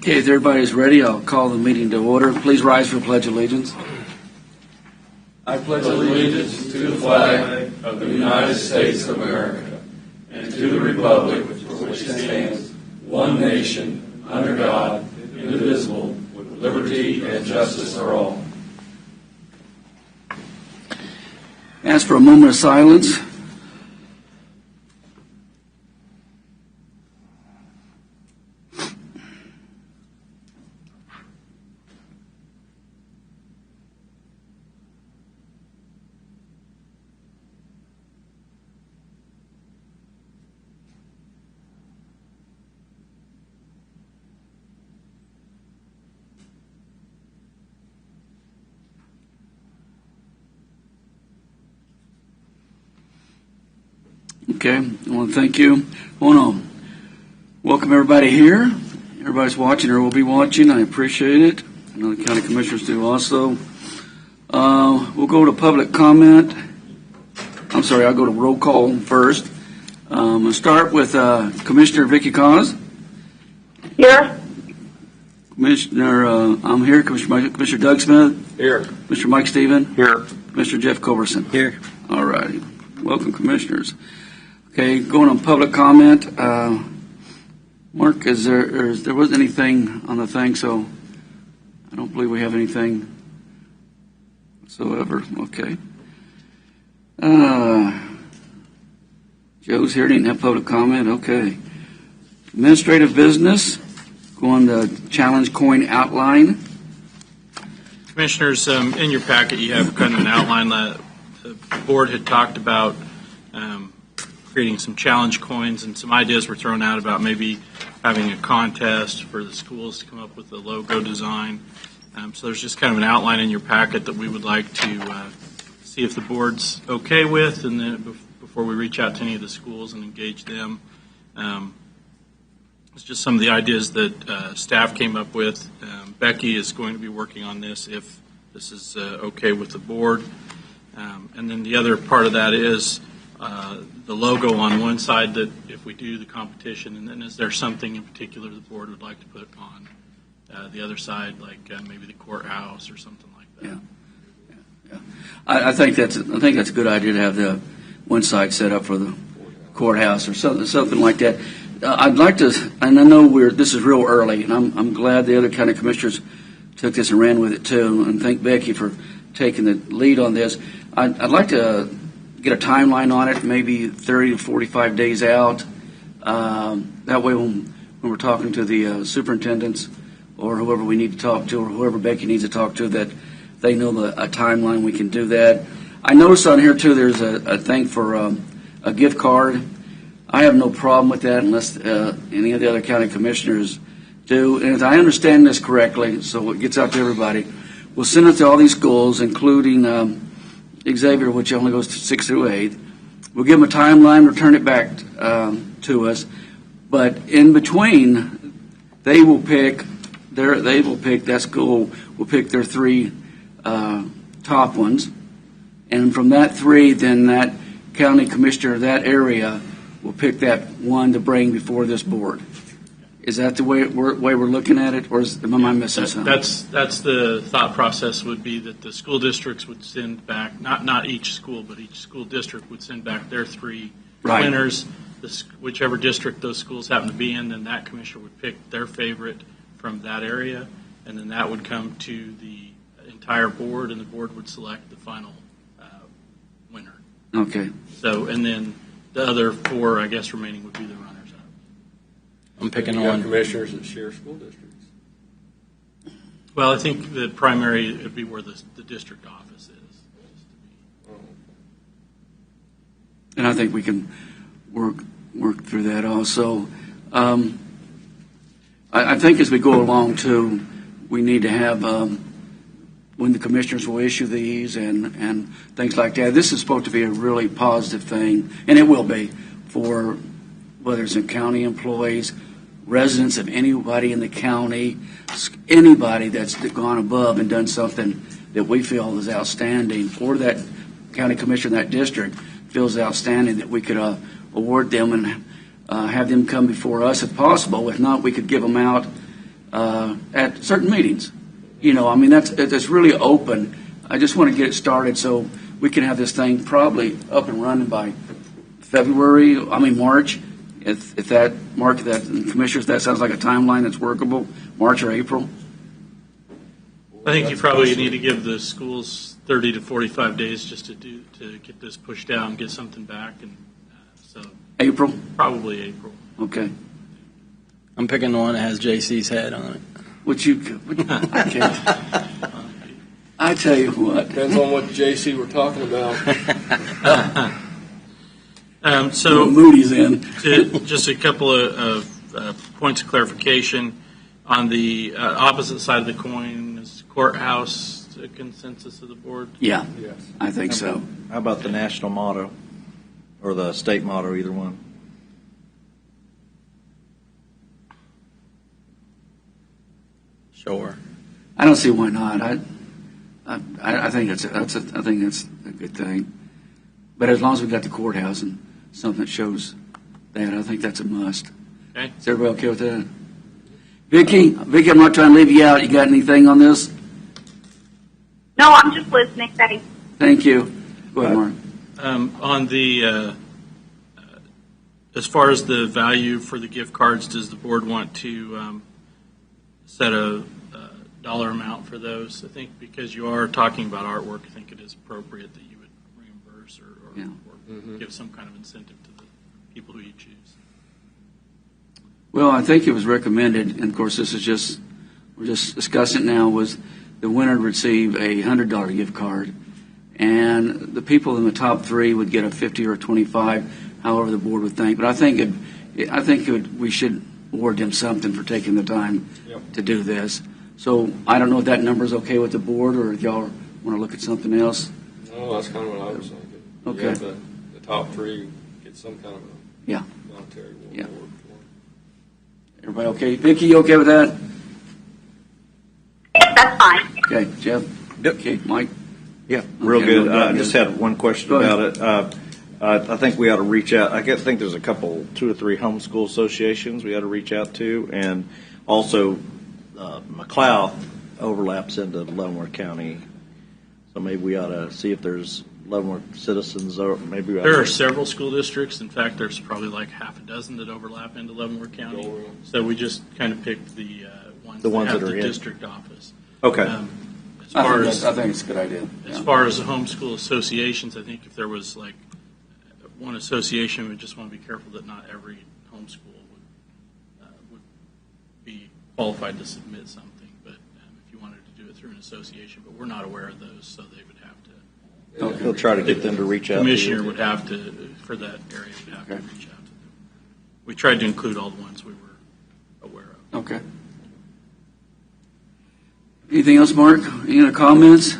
Okay, if everybody's ready, I'll call the meeting to order. Please rise for the Pledge of Allegiance. I pledge allegiance to the flag of the United States of America and to the republic for which it stands, one nation, under God, indivisible, with liberty and justice for all. Ask for a moment of silence. Okay, I want to thank you. I want to welcome everybody here. Everybody's watching or will be watching. I appreciate it. I know the county commissioners do also. We'll go to public comment. I'm sorry, I'll go to roll call first. I'll start with Commissioner Vicki Cause. Here. Commissioner, I'm here. Commissioner Doug Smith. Here. Mr. Mike Stephen. Here. Mr. Jeff Culberson. Here. All righty. Welcome, commissioners. Okay, going on public comment. Mark, there wasn't anything on the thing, so I don't believe we have anything whatsoever. Okay. Joe's here, didn't have public comment. Okay. Administrative business, going to challenge coin outline. Commissioners, in your packet you have kind of an outline that the board had talked about creating some challenge coins, and some ideas were thrown out about maybe having a contest for the schools to come up with a logo design. So there's just kind of an outline in your packet that we would like to see if the board's okay with, and then before we reach out to any of the schools and engage them. It's just some of the ideas that staff came up with. Becky is going to be working on this if this is okay with the board. And then the other part of that is the logo on one side, that if we do the competition, and then is there something in particular the board would like to put on the other side, like maybe the courthouse or something like that. Yeah. I think that's a good idea to have the one side set up for the courthouse or something like that. I'd like to, and I know this is real early, and I'm glad the other county commissioners took this and ran with it too, and thank Becky for taking the lead on this. I'd like to get a timeline on it, maybe 30 to 45 days out. That way when we're talking to the superintendents or whoever we need to talk to, or whoever Becky needs to talk to, that they know a timeline we can do that. I noticed on here too there's a thing for a gift card. I have no problem with that unless any of the other county commissioners do. And if I understand this correctly, so it gets out to everybody, we'll send it to all these schools, including Xavier, which only goes to 6th through 8th. We'll give them a timeline, return it back to us. But in between, they will pick that school will pick their 3 top ones. And from that 3, then that county commissioner of that area will pick that one to bring before this board. Is that the way we're looking at it, or am I missing something? That's the thought process, would be that the school districts would send back, not each school, but each school district would send back their 3 winners. Whichever district those schools happen to be in, then that commissioner would pick their favorite from that area, and then that would come to the entire board, and the board would select the final winner. Okay. So, and then the other 4, I guess, remaining would be the runners-up. I'm picking on commissioners that share school districts. Well, I think the primary would be where the district office is. And I think we can work through that also. I think as we go along too, we need to have when the commissioners will issue these and things like that. This is supposed to be a really positive thing, and it will be for whether it's in county employees, residents of anybody in the county, anybody that's gone above and done something that we feel is outstanding, or that county commissioner in that district feels outstanding, that we could award them and have them come before us if possible. If not, we could give them out at certain meetings. You know, I mean, it's really open. I just want to get it started so we can have this thing probably up and running by March. If that, Mark, that Commissioners, that sounds like a timeline that's workable, March or April. I think you probably need to give the schools 30 to 45 days just to get this pushed out and get something back, and so April? Probably April. Okay. I'm picking the one that has JC's head on it. I can't. I tell you what. Depends on what JC we're talking about. So Moody's in. Just a couple of points of clarification. On the opposite side of the coin, is courthouse a consensus of the board? Yeah, Yes. I think so. How about the national motto or the state motto, either one? Sure. I don't see why not. I think that's a good thing. But as long as we got the courthouse and something that shows that, I think that's a must. Okay. Is everybody okay with that? Vicki, I'm not trying to leave you out. You got anything on this? No, I'm just listening. Thanks. Thank you. Go ahead, Mark. On the as far as the value for the gift cards, does the board want to set a dollar amount for those? I think because you are talking about artwork, I think it is appropriate that you would reimburse or give some kind of incentive to the people who you choose. Well, I think it was recommended, and of course this is we're just discussing it now, was the winner would receive a $100 gift card, and the people in the top three would get a 50 or a 25, however the board would think. But I think we should award them something for taking the time to do this. So I don't know if that number is okay with the board, or if y'all want to look at something else. No, that's kind of what I was thinking. Okay. Yeah, the top three get some kind of a monetary reward Yeah. for them. Everybody okay? Vicki, you okay with that? That's fine. Okay, Jeff? Yep. Okay, Mike? Yeah, real Okay, good. real good. I just had one question Go about it. I think we ought to reach out. I think there's two or three homeschool associations we ought to reach out to, and also McLeod overlaps into Leavenworth County, so maybe we ought to see if there's Leavenworth citizens, or maybe There are several school districts. In fact, there's probably like half a dozen that overlap into Leavenworth County. Oh, really? So we just kind of picked the ones The ones that have that are the in. district office. Okay. As far as I think it's a good idea. As far as the homeschool associations, I think if there was like one association, we just want to be careful that not every homeschool would be qualified to submit something. But if you wanted to do it through an association, but we're not aware of those, so they would have to. He'll try to get them to reach out. Commissioner would have to, for that area, would have to reach out to them. We tried to include all the ones we were aware of. Okay. Anything else, Mark? Any other comments?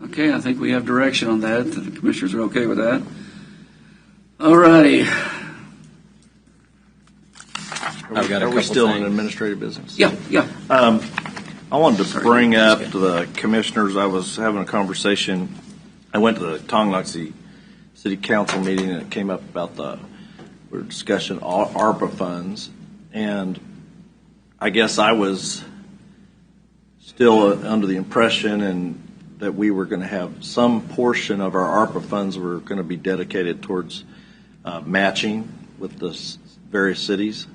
Okay, I think we have direction on that. The commissioners are okay with that. All righty. I've got a Are we couple still in things. administrative business? Yeah. I wanted to bring up to the commissioners, I was having a conversation. I went to the Tonganoxie City Council meeting, and it came up about we were discussing ARPA funds, and I guess I was still under the impression that we were going to have some portion of our ARPA funds were going to be dedicated towards matching with the various cities,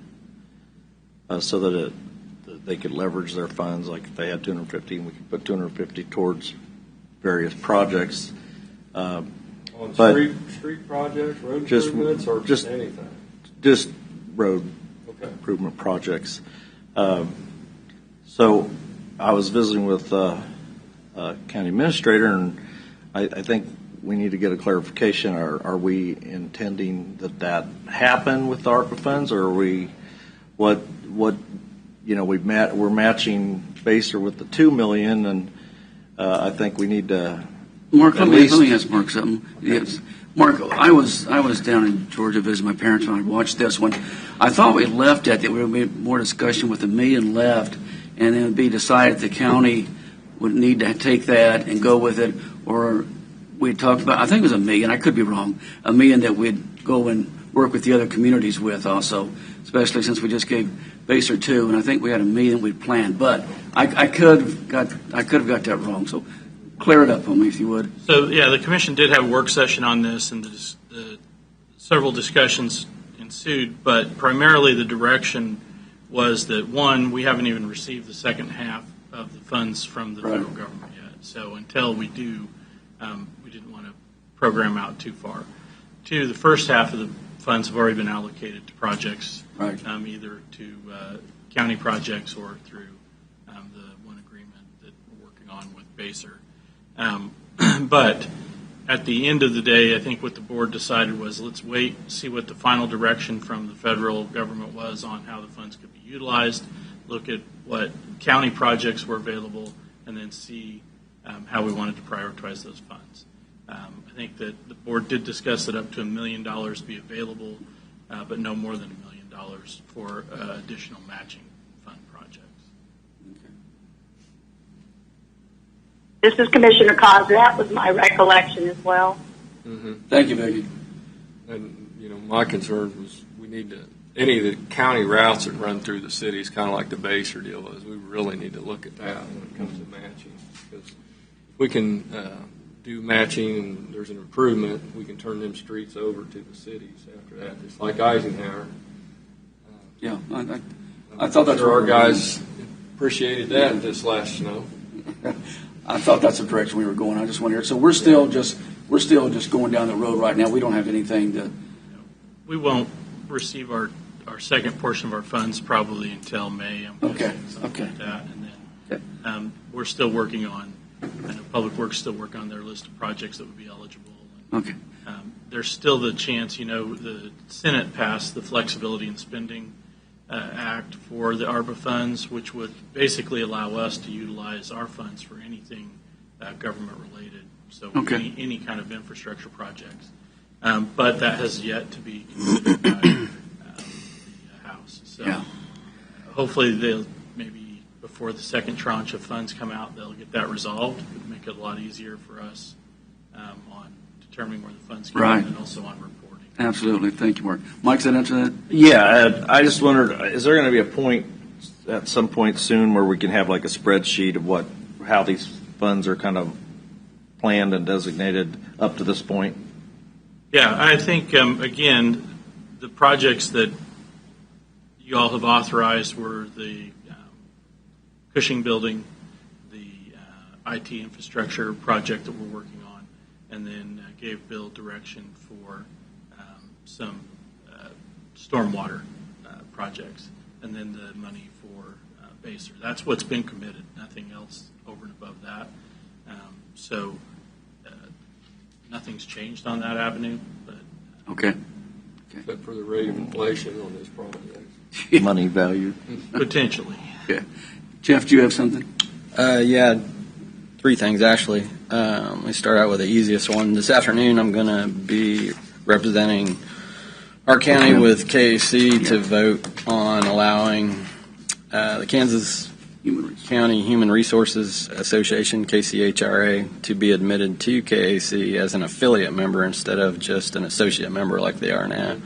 so that they could leverage their funds. Like if they had 250, we could put 250 towards various projects. On But street projects, road just- improvements, or just- anything? Just road Okay. improvement projects. So I was visiting with county administrator, and I think we need to get a clarification. Are we intending that happen with the ARPA funds, or are we we're matching Baser with the $2 million, and I think we need to. Mark, let At me least- ask Mark something. Yes. Mark, I was down in Georgia visiting my parents when I watched this one. I thought we left at that there would be more discussion with $1 million left, and then it would be decided the county would need to take that and go with it, or we talked about, I think it was $1 million, I could be wrong, $1 million that we'd go and work with the other communities with also, especially since we just gave Baser 2, and I think we had a meeting we'd planned. But I could have got that wrong. So clear it up for me if you would. So, yeah, the commission did have a work session on this, and several discussions ensued, but primarily the direction was that, one, we haven't even received the second half of the funds from the federal government yet. So until we do, we didn't want to program out too far. Two, the first half of the funds have already been allocated to projects, either to county projects or through the one agreement that we're working on with Baser. But at the end of the day, I think what the board decided was, let's wait, see what the final direction from the federal government was on how the funds could be utilized, look at what county projects were available, and then see how we wanted to prioritize those funds. I think that the board did discuss that up to $1 million be available, but no more than $1 million for additional matching fund projects. This is Commissioner Cos. That was my recollection as well. Mm-hmm. Thank you, Vicki. And, you know, my concern was we need to, any of the county routes that run through the cities, kind of like the Baser deal is, we really need to look at that when it comes to matching. Because if we can do matching and there's an improvement, we can turn them streets over to the cities after that, just like Eisenhower. Yeah, I thought that's our guys appreciated that this last snow. I thought that's the direction we were going. I just wondered. So we're still just going down the road right now. We don't have anything to. We won't receive our second portion of our funds probably until May. Okay. Like that. And then we're still working on. I know Public Works still working on their list of projects that would be eligible. And, Okay. There's still the chance. You know, the Senate passed the Flexibility in Spending Act for the ARPA funds, which would basically allow us to utilize our funds for anything government related, so any kind of infrastructure projects. But that has yet to be considered by the House. So hopefully they'll maybe before the second tranche of funds come out, they'll get that resolved. It would make it a lot easier for us on determining where the funds come in and also on reporting. Absolutely. Thank you, Mark. Mike, does that answer that? Yeah, I just wondered, is there going to be a point at some point soon where we can have like a spreadsheet of how these funds are kind of planned and designated up to this point? Yeah, I think, again, the projects that you all have authorized were the Cushing building, the IT infrastructure project that we're working on, and then gave Bill direction for some stormwater projects, and then the money for Baser. That's what's been committed, nothing else over and above that. So nothing's changed on that avenue. But Okay. Except for the rate of inflation on this project. Money value. potentially. Yeah. Jeff, do you have something? Yeah, three things actually. Let me start out with the easiest one. This afternoon I'm going to be representing our county with KAC to vote on allowing the Kansas County Human Resources Association, KCHRA, to be admitted to KAC as an affiliate member instead of just an associate member like they are now.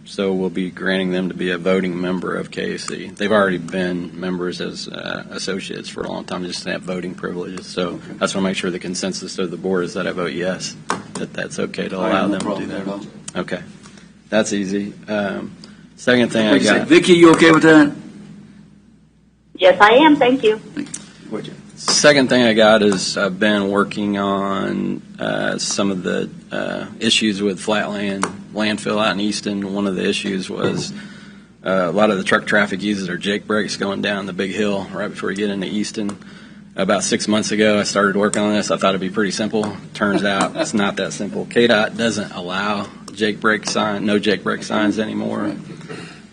So we'll be granting them to be a voting member of KAC. They've already been members as associates for a long time, just to have voting privileges. So I just want to make sure the consensus of the board is that I vote yes, that that's okay to allow them to do that. Okay, that's easy. Second thing I got. Vicki, you okay with that? Yes, I am. Thank you. Second thing I got is I've been working on some of the issues with flatland landfill out in Easton. One of the issues was a lot of the truck traffic uses their Jake brakes going down the big hill right before you get into Easton. About 6 months ago, I started working on this. I thought it'd be pretty simple. Turns out it's not that simple. KDOT doesn't allow no Jake brake signs anymore.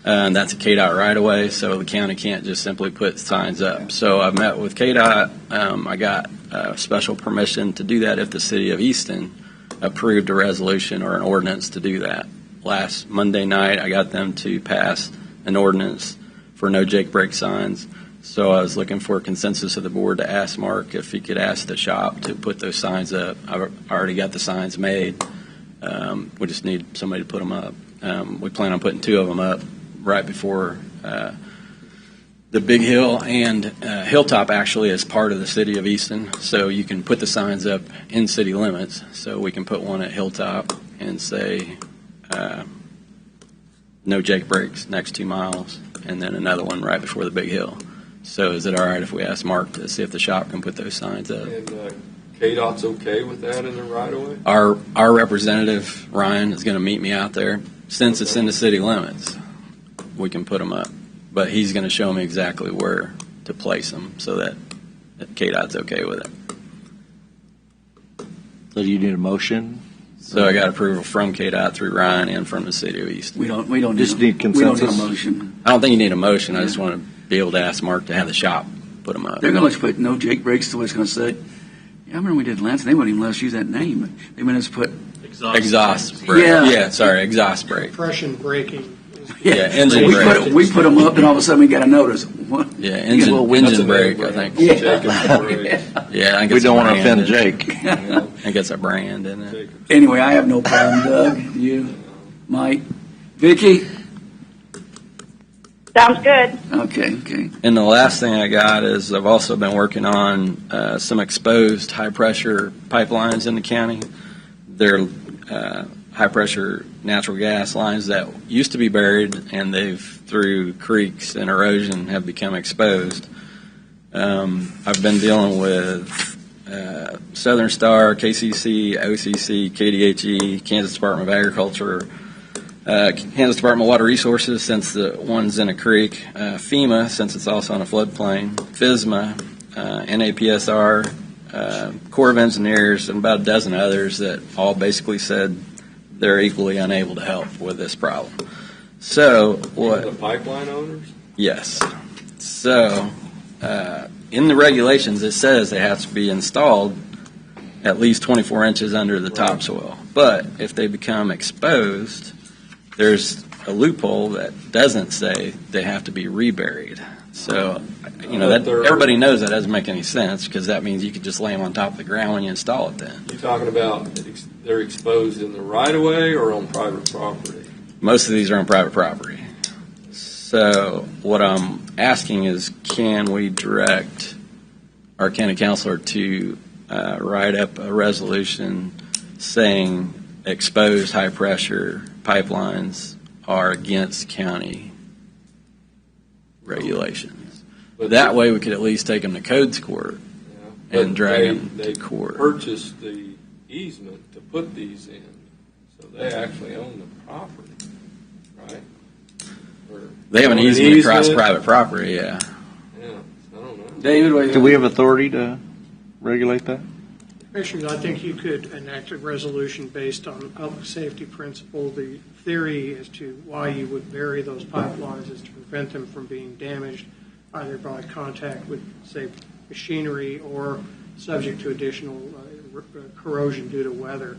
And that's a KDOT right away, so the county can't just simply put signs up. So I met with KDOT. I got special permission to do that if the city of Easton approved a resolution or an ordinance to do that. Last Monday night, I got them to pass an ordinance for no Jake brake signs. So I was looking for a consensus of the board to ask Mark if he could ask the shop to put those signs up. I already got the signs made. We just need somebody to put them up. We plan on putting 2 of them up right before the Big Hill and Hilltop actually is part of the city of Easton, so you can put the signs up in city limits. So we can put one at Hilltop and say no Jake breaks next 2 miles, and then another one right before the Big Hill. So is it all right if we ask Mark to see if the shop can put those signs up? And KDOT's okay with that in the right of way? Our representative, Ryan, is going to meet me out there. Since it's in the city limits, we can put them up. But he's going to show me exactly where to place them so that KDOT's okay with it. So do you need a motion? So I got approval from KDOT through Ryan and from the city of Easton. We don't Just need need We don't need a consensus? motion. I don't think you need a motion. I just want to be able to ask Mark to have the shop put them up. They're going to let you put no Jake breaks. So it's going to say, yeah, I remember we did Lansing. They wouldn't even let us use that name. They made us put, Exhaust brake. Yeah. Sorry, exhaust brake. Compression braking. Yeah, engine we brake. we put them up, and all of a sudden we got a notice. What? Yeah, That's engine a brake, name, I think. Yeah. Jacob's Brake. Yeah, I think We it's don't a want to brand. offend Jake. I think it's a brand, isn't it? Jacob's. Anyway, I have no problem, Doug. You, Mike, Vicky. Sounds good. Okay. And the last thing I got is I've also been working on some exposed high-pressure pipelines in the county. They're high-pressure natural gas lines that used to be buried, and they've, through creeks and erosion, have become exposed. I've been dealing with Southern Star, KCC, OCC, KDHE, Kansas Department of Agriculture, Kansas Department of Water Resources, since the one's in a creek, FEMA, since it's also on a floodplain, FSMA, NAPSR, Corps of Engineers, and about a dozen others that all basically said they're equally unable to help with this problem. So what? The pipeline owners? Yes. So in the regulations, it says they have to be installed at least 24 inches under the topsoil. But if they become exposed, there's a loophole that doesn't say they have to be reburied. So, that everybody knows that doesn't make any sense, because that means you could just lay them on top of the ground when you install it then. You talking about they're exposed in the right of way or on private property? Most of these are on private property. So what I'm asking is, can we direct our county councilor to write up a resolution saying exposed high-pressure pipelines are against county regulations? But That way we could at least take them to codes court Yeah. and But drag them they to court. purchased the easement to put these in, so they actually own the property, right? Or They have an own easement across easement? private property, yeah. Yeah, I don't know. David, what do you Do we have authority to regulate that? Commissioners, I think you could enact a resolution based on public safety principle. The theory as to why you would bury those pipelines is to prevent them from being damaged either by contact with, say, machinery or subject to additional corrosion due to weather.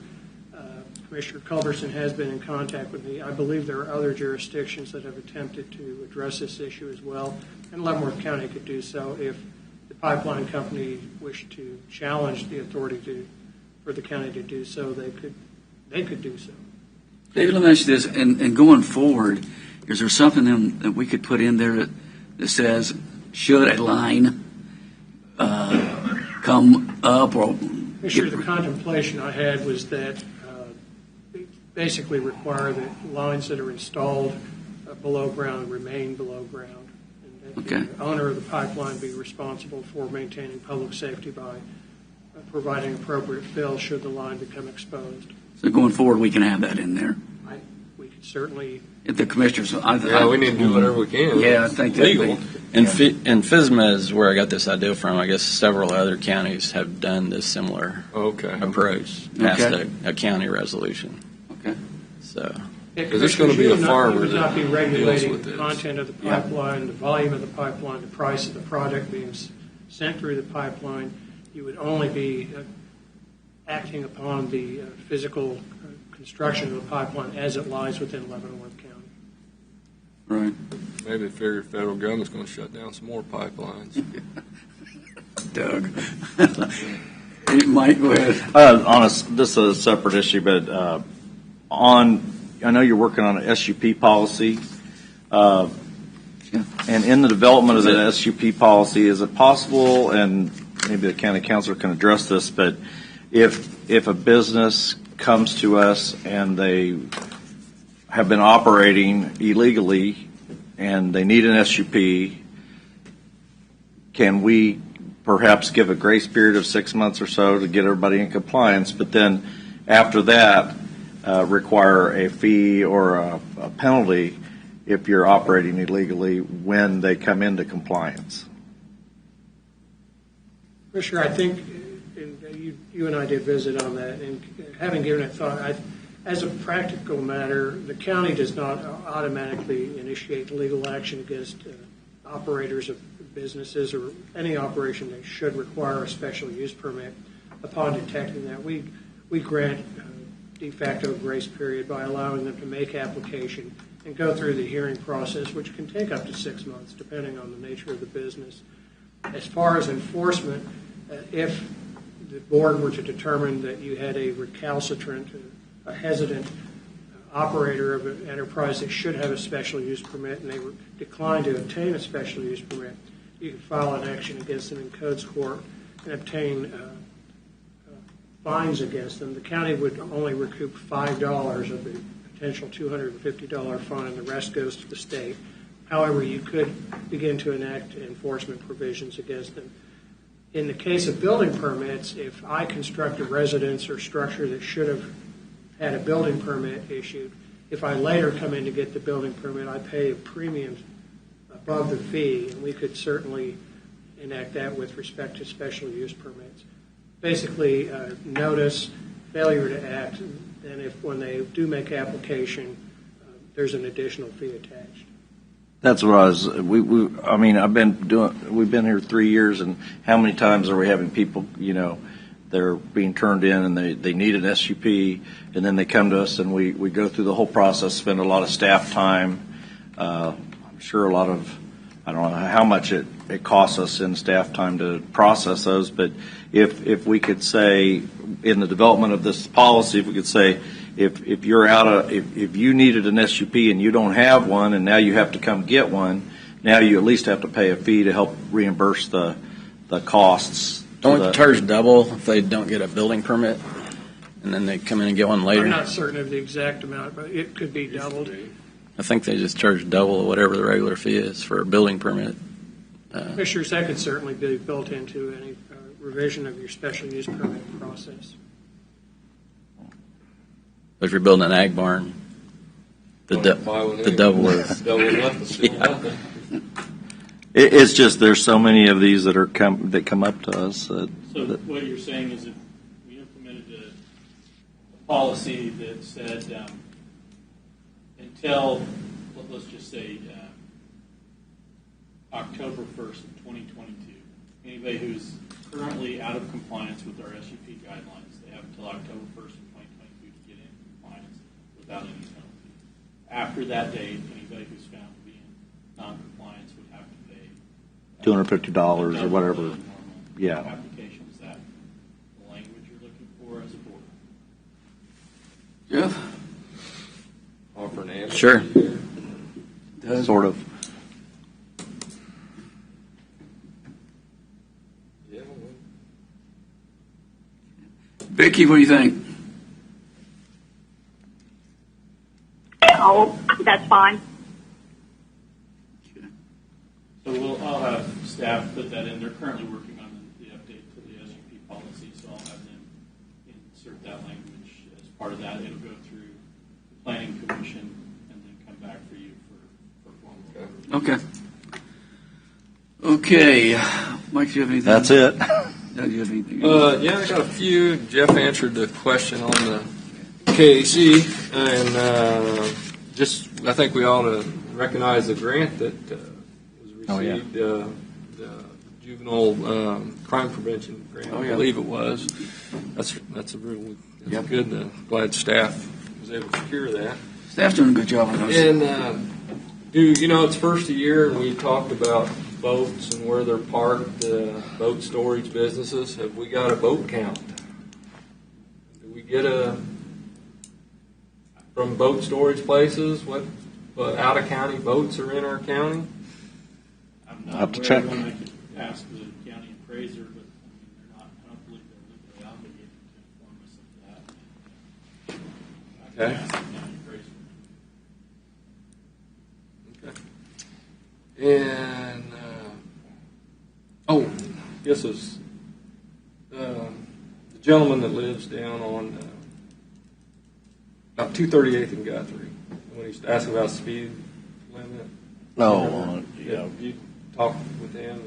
Commissioner Culberson has been in contact with me. I believe there are other jurisdictions that have attempted to address this issue as well, and Leavenworth County could do so if the pipeline company wished to challenge the authority for the county to do so. They could do so. David, let me ask you this, and going forward, is there something that we could put in there that says, should a line come up or? Commissioner, the contemplation I had was that basically require that lines that are installed below ground remain below ground. And that Okay. the owner of the pipeline be responsible for maintaining public safety by providing appropriate fill should the line become exposed. So going forward, we can have that in there. We could certainly, If the commissioners, Yeah, we need to do whatever we can. Yeah, I think that'd Legal. be- And FSMA is where I got this idea from. I guess several other counties have done this similar Okay. approach, passed Okay. a county resolution. Okay. So, Because it's gonna be a farmer You would not be that regulating deals with the this. content of the pipeline, the volume of the pipeline, the price of the product being sent through the pipeline. You would only be acting upon the physical construction of the pipeline as it lies within Leavenworth County. Right. Maybe the federal government's going to shut down some more pipelines. Doug. Mike, go ahead. This is a separate issue, but I know you're working on an SUP policy, and in the development of the SUP policy, is it possible, and maybe the county council can address this, but if a business comes to us and they have been operating illegally and they need an SUP, can we perhaps give a grace period of 6 months or so to get everybody in compliance, but then after that require a fee or a penalty if you're operating illegally when they come into compliance? Commissioner, I think you and I did visit on that, and having given it thought, as a practical matter, the county does not automatically initiate legal action against operators of businesses or any operation that should require a special use permit. Upon detecting that, we grant de facto grace period by allowing them to make application and go through the hearing process, which can take up to 6 months, depending on the nature of the business. As far as enforcement, if the board were to determine that you had a recalcitrant, a hesitant operator of an enterprise that should have a special use permit and they were declined to obtain a special use permit, you could file an action against them in codes court and obtain fines against them. The county would only recoup $5 of the potential $250 fine, and the rest goes to the state. However, you could begin to enact enforcement provisions against them. In the case of building permits, if I construct a residence or structure that should have had a building permit issued, if I later come in to get the building permit, I pay a premium above the fee, and we could certainly enact that with respect to special use permits. Basically, notice, failure to act, and if when they do make application, there's an additional fee attached. That's what I was. I mean, we've been here 3 years, and how many times are we having people? They're being turned in, and they need an SUP, and then they come to us, and we go through the whole process, spend a lot of staff time. I'm sure a lot of, I don't know how much it costs us in staff time to process those, but if we could say in the development of this policy, if we could say, if you're if you needed an SUP and you don't have one, and now you have to come get one, now you at least have to pay a fee to help reimburse the costs. Don't we charge double if they don't get a building permit, and then they come in and get one later? I'm not certain of the exact amount, but it could be doubled. I think they just charge double whatever the regular fee is for a building permit. Commissioners, that could certainly be built into any revision of your special use permit process. But if you're building an ag barn, the double is. Double It's just there's so many of these that come up to us. So what you're saying is if we implemented a policy that said until, let's just say, October 1st of 2022, anybody who's currently out of compliance with our SUP guidelines, they have until October 1st of 2022 to get in compliance without any penalty. After that date, anybody who's found to be in non-compliance would have to pay $250 or whatever. Yeah. Application. Is that the language you're looking for as a board? Jeff? Offer an answer. Sure. Sort of. Yeah. Vicki, what do you think? Oh, that's fine. So I'll have staff put that in. They're currently working on the update to the SUP policy, so I'll have them insert that language as part of that. It'll go through the Planning Commission and then come back for you for formal. Okay. Mike, do you have anything? That's it. Do you have anything? Yeah, I got a few. Jeff answered the question on the KAC, and I think we ought to recognize the grant that was received, the juvenile crime prevention grant. I believe it was. That's a really good. And glad staff was able to secure that. Staff's doing a good job on those. And it's first of the year, and we talked about boats and where they're parked, boat storage businesses. Have we got a boat count? Do we get from boat storage places? What out-of-county boats are in our county? I'm I'll not have to aware check. of one. I could ask the county appraiser, but they're not, I don't believe they're legally obligated to inform us of that. I Okay. can ask the county appraiser. Okay. And, this is the gentleman that lives down on about 238th and Guthrie. When he's asking about speed limit. Yeah. You talked with him.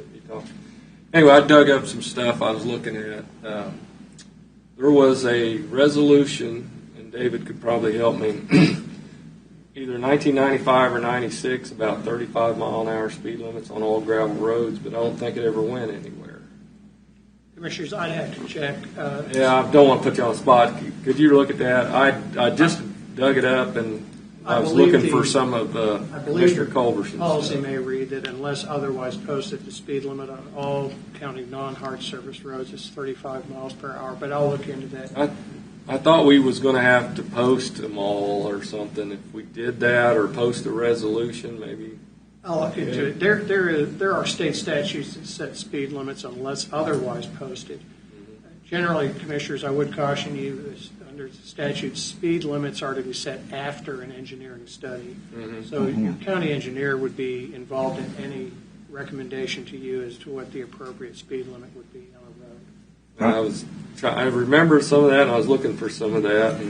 Anyway, I dug up some stuff I was looking at. There was a resolution, and David could probably help me, either 1995 or 96, about 35-mile-an-hour speed limits on all gravel roads, but I don't think it ever went anywhere. Commissioners, I'd have to check. Yeah, I don't want to put you on the spot. Could you look at that? I just dug it up, and I was believe looking for the- some of I believe Mr. the Culberson's policy stuff. may read that unless otherwise posted, the speed limit on all county non-hard surface roads is 35 miles per hour, but I'll look into that. I thought we was going to have to post them all or something. If we did that, or post a resolution, maybe. I'll look into it. There are state statutes that set speed limits unless otherwise posted. Generally, Commissioners, I would caution you, under statute, speed limits are to be set after an engineering study. So your county engineer would be involved in any recommendation to you as to what the appropriate speed limit would be on a road. I remember some of that, and I was looking for some of that,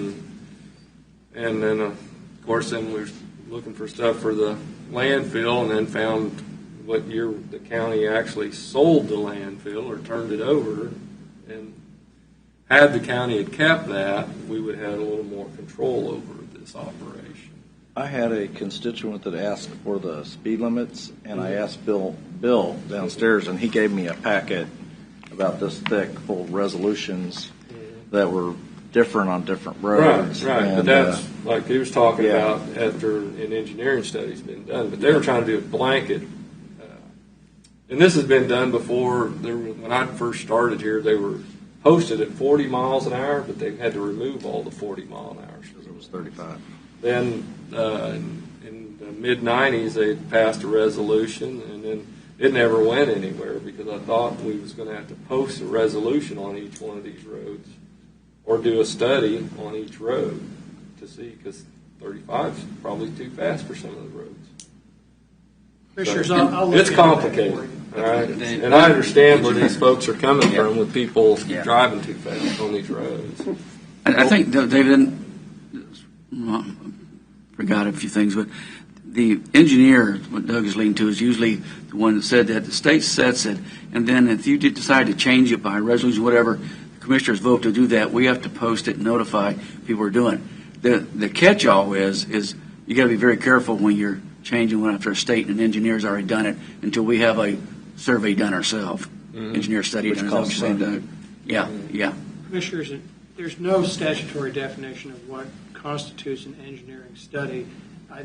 and then of course then we were looking for stuff for the landfill, and then found what year the county actually sold the landfill or turned it over, and had the county had kept that, we would have had a little more control over this operation. I had a constituent that asked for the speed limits, and I asked Bill downstairs, and he gave me a packet about this thick, full of resolutions that were different on different roads. Right. And, But that's like he was talking yeah. about after an engineering study's been done. But they were trying to do a blanket, and this has been done before. When I first started here, they were posted at 40 miles an hour, but they had to remove all the 40 mile an hour because it was 35. Then in the mid '90s, they passed a resolution, and then it never went anywhere because I thought we was going to have to post a resolution on each one of these roads, or do a study on each road to see, because 35 is probably too fast for some of the roads. Commissioners, I'll look It's into that complicated, for you. all right? And I understand where these folks are coming from with people driving too fast on these roads. I think, David, forgot a few things, but the engineer, what Doug is leading to, is usually the one that said that the state sets it, and then if you did decide to change it by resolution, whatever, the commissioners vote to do that, we have to post it and notify people we're doing it. The catch-all is you got to be very careful when you're changing one after a state and an engineer's already done it until we have a survey done ourselves, engineer study Which done. Is that what costs you're saying, money. Doug? Yeah. Commissioners, there's no statutory definition of what constitutes an engineering study. I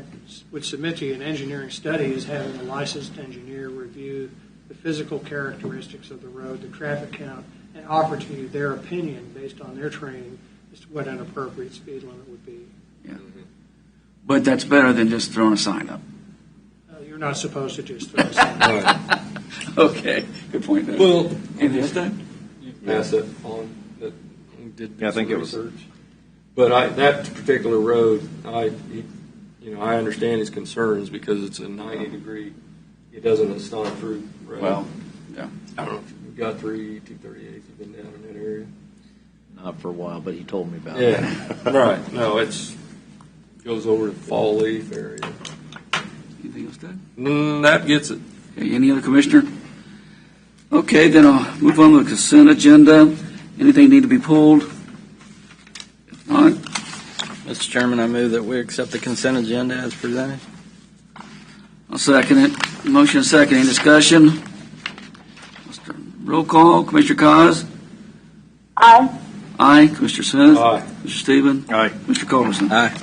would submit to you an engineering study is having a licensed engineer review the physical characteristics of the road, the traffic count, and offer to you their opinion based on their training as to what an appropriate speed limit would be. Yeah. But that's better than just throwing a sign up. You're not supposed to just throw a sign up. Okay, good point, Doug. Well, Anything else, Doug? pass it on. That we did Yeah, I think some it was- research. But that particular road, I understand his concerns because it's a 90-degree. It's not a through road. Well, yeah. I don't know if you got 238. You've been down in that area. Not for a while, but he told me about it. Yeah, right. No, goes over to Fall Leaf area. Anything else, Doug? That gets it. Okay, any other commissioner? Okay, then I'll move on to the consent agenda. Anything need to be pulled? If not, Mr. Chairman, I move that we accept the consent agenda as presented. I'll second it. Motion second. Any discussion? Roll call. Commissioner Cos? Aye. Aye. Commissioner Smith? Aye. Mr. Stephen? Aye. Mr. Culberson? Aye.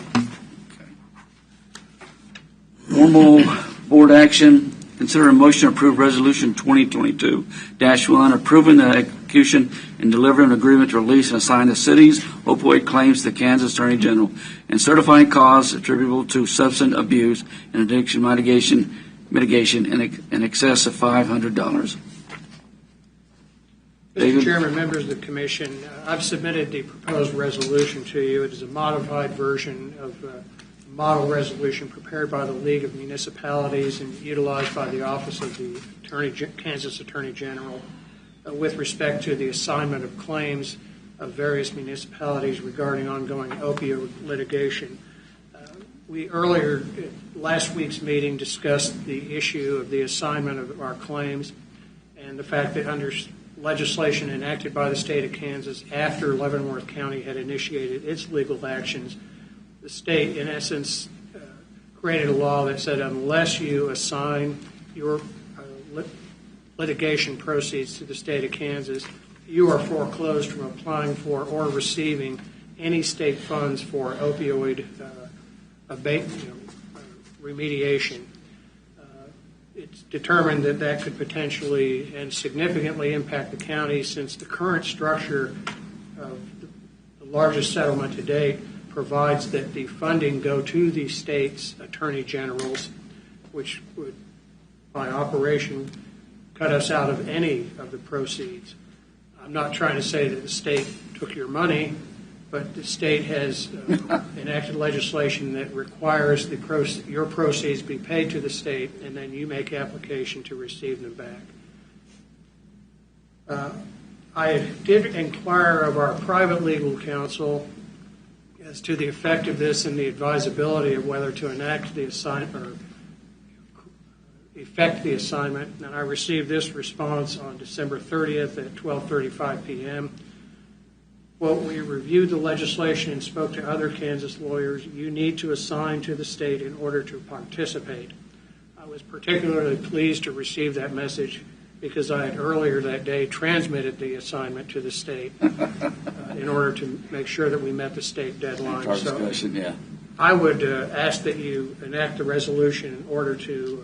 Formal board action. Consider a motion to approve Resolution 2022-1 approving the execution and deliver an agreement to release and assign the city's opioid claims to the Kansas Attorney General, and certifying cause attributable to substance abuse and addiction mitigation in excess of $500. David? Mr. Chairman, members of the Commission, I've submitted the proposed resolution to you. It is a modified version of a model resolution prepared by the League of Municipalities and utilized by the Office of the Kansas Attorney General with respect to the assignment of claims of various municipalities regarding ongoing opioid litigation. We earlier, last week's meeting, discussed the issue of the assignment of our claims and the fact that under legislation enacted by the state of Kansas after Leavenworth County had initiated its legal actions, the state, in essence, created a law that said unless you assign your litigation proceeds to the state of Kansas, you are foreclosed from applying for or receiving any state funds for opioid remediation. It's determined that that could potentially and significantly impact the county, since the current structure of the largest settlement to date provides that the funding go to the state's attorney generals, which would, by operation, cut us out of any of the proceeds. I'm not trying to say that the state took your money, but the state has enacted legislation that requires your proceeds be paid to the state, and then you make application to receive them back. I did inquire of our private legal counsel as to the effect of this and the advisability of whether to enact the assignment or effect the assignment, and I received this response on December 30th at 12:35 p.m. Well, we reviewed the legislation and spoke to other Kansas lawyers. You need to assign to the state in order to participate. I was particularly pleased to receive that message because I had earlier that day transmitted the assignment to the state in order to make sure that we met the state deadline. So I would ask that you enact the resolution in order to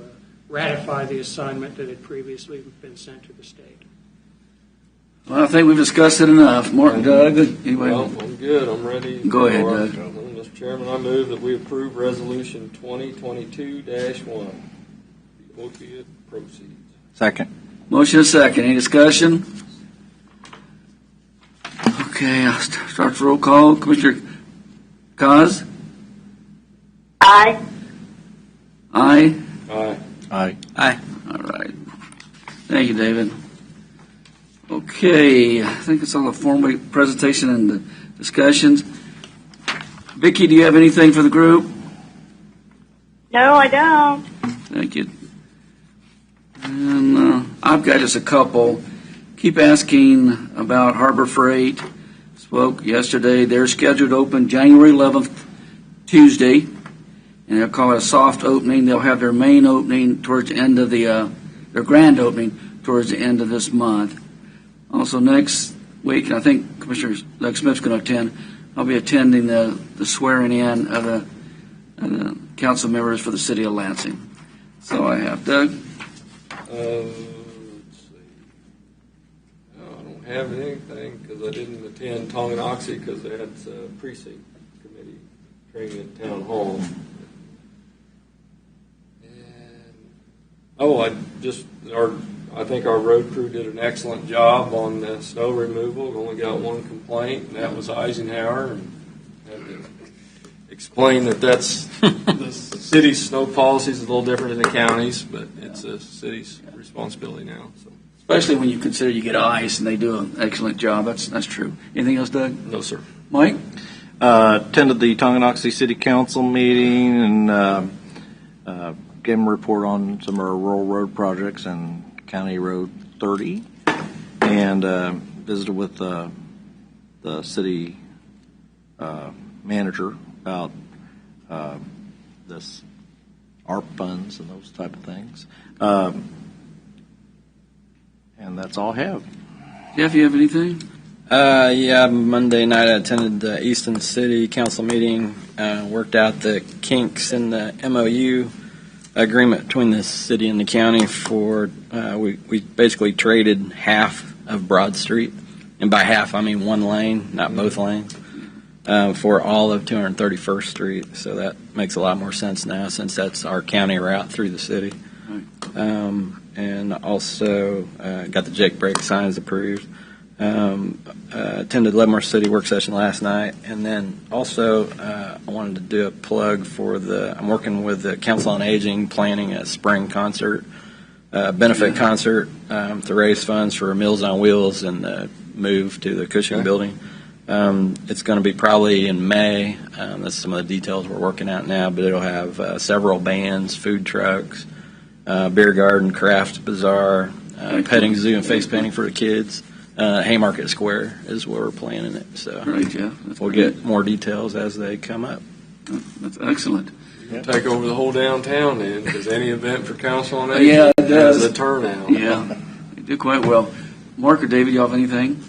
ratify the assignment that had previously been sent to the state. Well, I think we've discussed it enough. Doug? Anyway. Well, I'm good. I'm ready. Go ahead, Doug. Mr. Chairman, I move that we approve Resolution 2022-1, the opiate proceeds. Second. Motion is second. Any discussion? Okay, I'll start the roll call. Commissioner Kaz? Aye. Aye? Aye. Aye. Aye. All right. Thank you, David. Okay, I think it's all the formal presentation and the discussions. Vicki, do you have anything for the group? No, I don't. Thank you. And I've got just a couple. Keep asking about Harbor Freight. Spoke yesterday. They're scheduled to open January 11th, Tuesday, and they'll call it a soft opening. They'll have their main opening towards the end of their grand opening towards the end of this month. Also next week, and I think Commissioner Doug Smith's going to attend, I'll be attending the swearing in of the council members for the city of Lansing. So I have Doug. Let's see. No, I don't have anything because I didn't attend Tonganoxie because they had a precinct committee training at Town Hall. And I think our road crew did an excellent job on the snow removal. We only got one complaint, and that was Eisenhower. And had to explain that's the city's snow policy is a little different than the county's, but it's a city's responsibility now. So. Especially when you consider you get ice and they do an excellent job. That's true. Anything else, Doug? No, sir. Mike? Attended the Tonganoxie City Council meeting and gave them a report on some of our rural road projects and County Road 30, and visited with the city manager about this ARP funds and those type of things. And that's all I have. Jeff, you have anything? Yeah, Monday night I attended the Easton City Council meeting, worked out the kinks in the MOU agreement between the city and the county for, we basically traded half of Broad Street. And by half, I mean one lane, not both lanes, for all of 231st Street. So that makes a lot more sense now since that's our county route through the city. And also got the Jake Break signs approved. Attended Leavenworth City work session last night, and then also I wanted to do a plug for I'm working with the Council on Aging, planning a spring concert, benefit concert to raise funds for Meals on Wheels and the move to the Cushing building. It's going to be probably in May. That's some of the details we're working out now, but it'll have several bands, food trucks, beer garden, craft bazaar, petting zoo and face painting for the kids. Haymarket Square is where we're planning it. So Great, Jeff. we'll get more details as they come up. That's excellent. Take over the whole downtown then, because any event for council on aging Yeah, it does. has a turnout. Yeah, you do quite well. Mark or David, you have anything?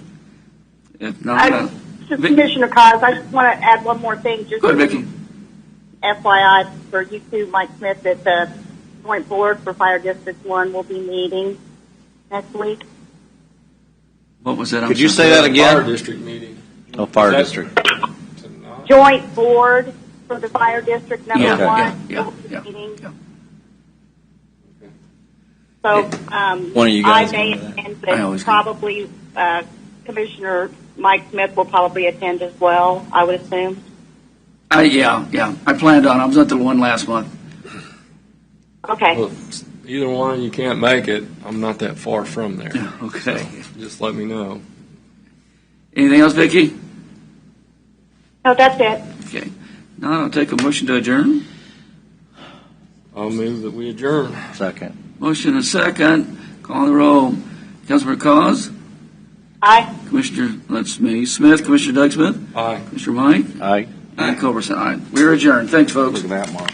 If not, Just Commissioner Cos, I just want to add one more thing. Just go ahead, Vicki. FYI for you two, Mike Smith, that the joint board for Fire District 1 will be meeting next week. What was that? I'm Could you sorry. say that again? Fire district meeting. Oh, Fire Is District. Tonight? Joint board for the Fire District number Yeah, 1 yeah, will be yeah, meeting. yeah. So One of you guys I may go to that. attend, I always but probably Commissioner Mike Smith will probably attend as well, I would assume. Yeah. I planned on. I was at the one last month. Okay. Well, if either one you can't make it, I'm not that far from there. Okay. So just let me know. Anything else, Vicki? No, that's it. Okay. Now I'll take a motion to adjourn. I'll move that we adjourn. Second. Motion and second. Call the roll. Councilmember Cos, Aye. Commissioner, that's me, Smith, Commissioner Doug Smith, Aye. Commissioner Mike, Aye. and Culberson, aye. We're adjourned. Thanks, folks. Look at that, Mark.